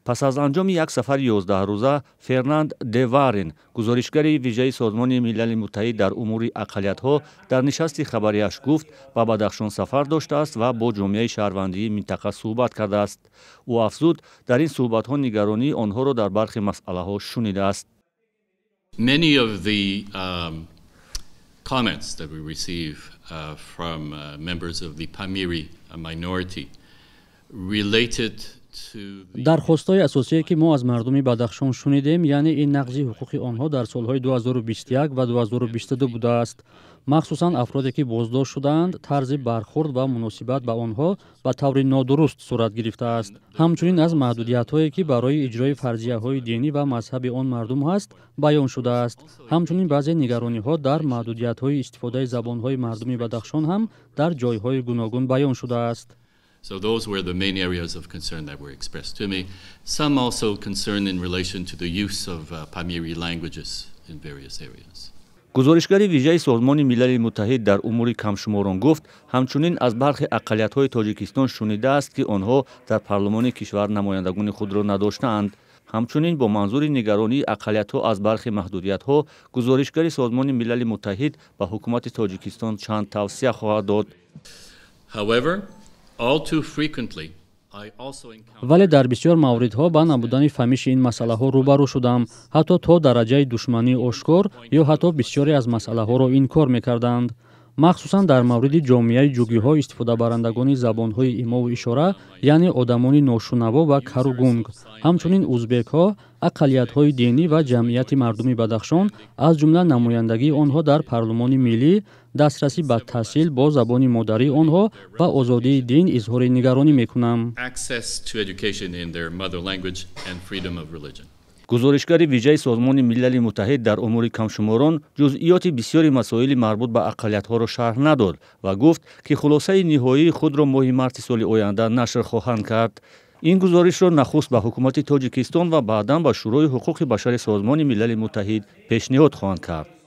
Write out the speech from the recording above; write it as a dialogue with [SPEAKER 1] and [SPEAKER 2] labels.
[SPEAKER 1] پس از انجام یک سفر 11 روزه فернанд وارен گزارشگری ویژه سازمان ملل متحد در امور اقلیت‌ها در نشست خبریش گفت به بدخشان سفر داشته است و با جامعه شهروندی منطقه صحبت کرده است. او افزود در این صحبت‌ها نگرانی آنها را در برخی مسئله‌ها شنیده است.
[SPEAKER 2] Many of the comments that we receive from members of the Pamiri minority related
[SPEAKER 3] درخواست‌های اساسی که ما از مردم بدخشان شنیدیم یعنی این نقض حقوق آنها در سالهای 2021 و 2022 بوده است. مخصوصاً افرادی که بازداشت شدند طرز برخورد و مناسبت به آنها به طور نادرست صورت گرفته است. همچنین از محدودیت‌هایی که برای اجرای فرضیه‌های دینی و مذهبی آن مردم است بیان شده است. همچنین بعضی نگرانی‌ها در محدودیت‌های استفاده زبان‌های مردم بدخشان هم در جای‌های گوناگون بیان شده است.
[SPEAKER 2] So those were the main areas of concern that were expressed to me. Some also concern in relation to the use of Pamiri languages in various areas.
[SPEAKER 1] گزارشگری ویژه سازمان ملل متحد در امور کمشماران گفت همچنین از برخی اقلیت‌های تاجیکستان شنیده است که آنها در پارلمان کشور نمایندگان خود را نداشتند. همچنین با منظور نگرانی اقلیت‌ها از برخی محدودیت‌ها گزارشگری سازمان ملل متحد به حکومت تاجیکستان چند توصیه خواهد داد.
[SPEAKER 2] However,
[SPEAKER 3] ولی در بسیار موردها با نبودن فهمیش این مسئله ها روبرو شدم، حتی تا درجه دشمنی آشکار یا حتی بسیاری از مسئله ها را انکار می‌کردند. مخصوصاً در مورد جامعه جوگی ها استفاده برندگان زبان های ایما و اشاره یعنی آدمان ناشنوا و کروگونگ. همچنین ازبک ها، اقلیت های دینی و جمعیت مردم بدخشان از جمله نمایندگی آنها در پارلمان ملی، دسترسی به تحصیل با زبان مادری آنها و آزادی دین اظهار نگرانی میکنم.
[SPEAKER 1] گزارشگری ویژه سازمان ملل متحد در امور کمشماران جزئیات بسیاری مسائل مربوط به اقلیت‌ها را شرح نداد و گفت که خلاصه نهایی خود را ماه مارس سال آینده نشر خواهند کرد. این گزارش را نخست به حکومت تاجیکستان و بعداً به شورای حقوق بشر سازمان ملل متحد پیشنهاد خواهند کرد.